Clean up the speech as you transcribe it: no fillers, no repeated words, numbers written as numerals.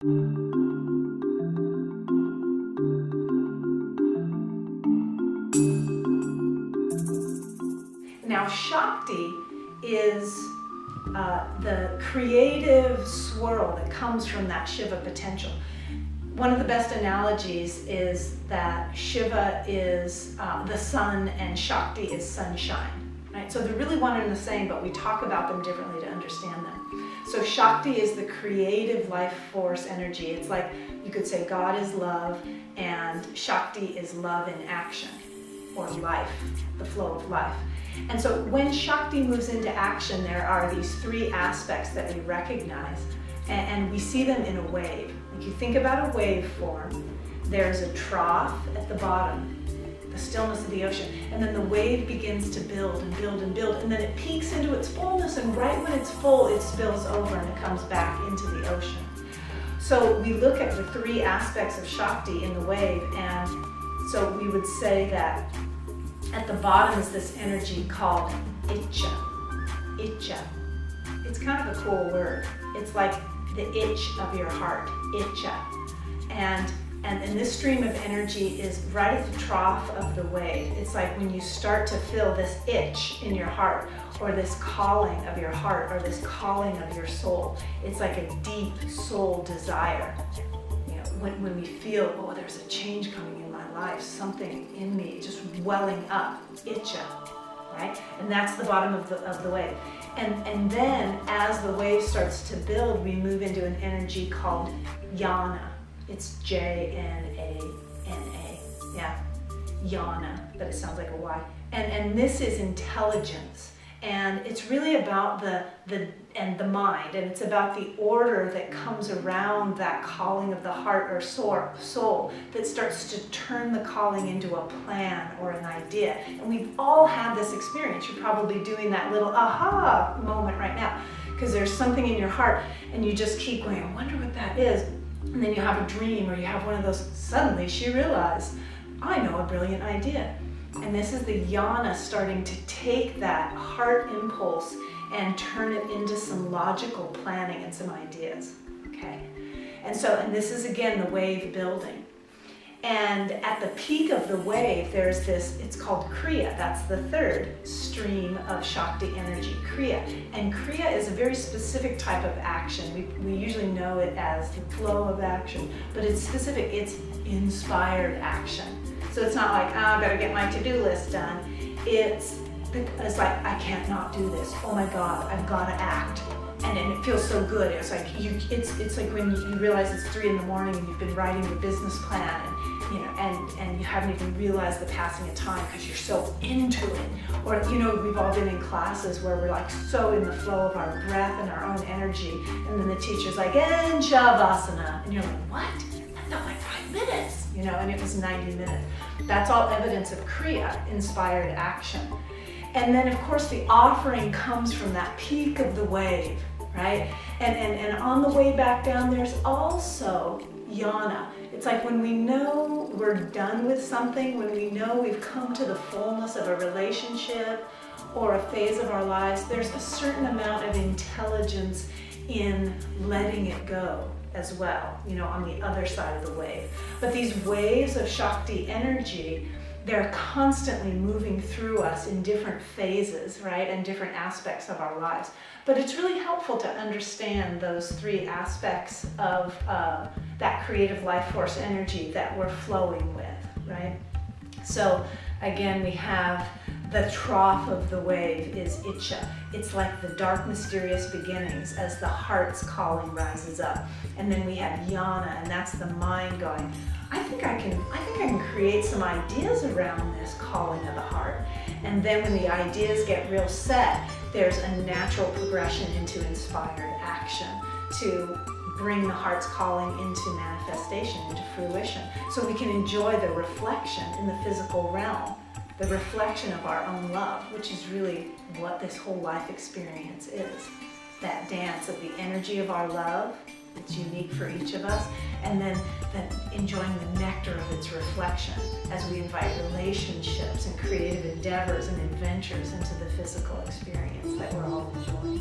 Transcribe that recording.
Now, Shakti is the creative swirl that comes from that Shiva potential. One of the best analogies is that Shiva is the sun and Shakti is sunshine, right? So they're really one and the same, but we talk about them differently to understand them. So Shakti is the creative life force energy. It's like you could say God is love and Shakti is love in action, or life, the flow of life. And so when Shakti moves into action, there are these three aspects that we recognize, and we see them in a wave. If you think about a waveform, there's a trough at the bottom, the stillness of the ocean, and then the wave begins to build and build and build, and then it peaks into its fullness, and right when it's full, it spills over and it comes back into the ocean. So we look at the three aspects of Shakti in the wave, and so we would say that at the bottom is this energy called Iccha. Iccha. It's kind of a cool word. It's like the itch of your heart, Iccha. And this stream of energy is right at the trough of the wave. It's like when you start to feel this itch in your heart, or this calling of your heart, or this calling of your soul. It's like a deep soul desire. You know, when we feel, oh, there's a change coming in my life, something in me just welling up, Iccha, right? And that's the bottom of the wave. And then as the wave starts to build, we move into an energy called Jnana. It's Jnana, yeah, Jnana, but it sounds like a Y. And this is intelligence. And it's really about the mind, and it's about the order that comes around that calling of the heart or soul that starts to turn the calling into a plan or an idea. And we've all had this experience. You're probably doing that little aha moment right now, because there's something in your heart and you just keep going, I wonder what that is. And then you have a dream, or you have one of those, suddenly she realized, I know a brilliant idea. And this is the Jnana starting to take that heart impulse and turn it into some logical planning and some ideas, okay? And this is again the wave building. And at the peak of the wave, there's this, it's called Kriya. That's the third stream of Shakti energy, Kriya. And Kriya is a very specific type of action. We usually know it as the flow of action, but it's specific, it's inspired action. So it's not like, I better get my to-do list done. It's like, I can't not do this. Oh my God, I've got to act. And it feels so good. It's like it's like when you realize it's 3 a.m. and you've been writing your business plan, and you haven't even realized the passing of time because you're so into it. Or we've all been in classes where we're like so in the flow of our breath and our own energy, and then the teacher's like, and Shavasana, and you're like, what? That felt like 5 minutes. And it was 90 minutes. That's all evidence of Kriya, inspired action. And then, of course, the offering comes from that peak of the wave, right? And on the way back down, there's also Jnana. It's like when we know we're done with something, when we know we've come to the fullness of a relationship or a phase of our lives, there's a certain amount of intelligence in letting it go as well, on the other side of the wave. But these waves of Shakti energy, they're constantly moving through us in different phases, right, and different aspects of our lives. But it's really helpful to understand those three aspects of that creative life force energy that we're flowing with, right? So again, we have the trough of the wave is Iccha. It's like the dark, mysterious beginnings as the heart's calling rises up. And then we have Jnana, and that's the mind going, I think I can create some ideas around this calling of the heart. And then when the ideas get real set, there's a natural progression into inspired action to bring the heart's calling into manifestation, into fruition. So we can enjoy the reflection in the physical realm, the reflection of our own love, which is really what this whole life experience is. That dance of the energy of our love, it's unique for each of us, and then enjoying the nectar of its reflection as we invite relationships and creative endeavors and adventures into the physical experience that we're all enjoying.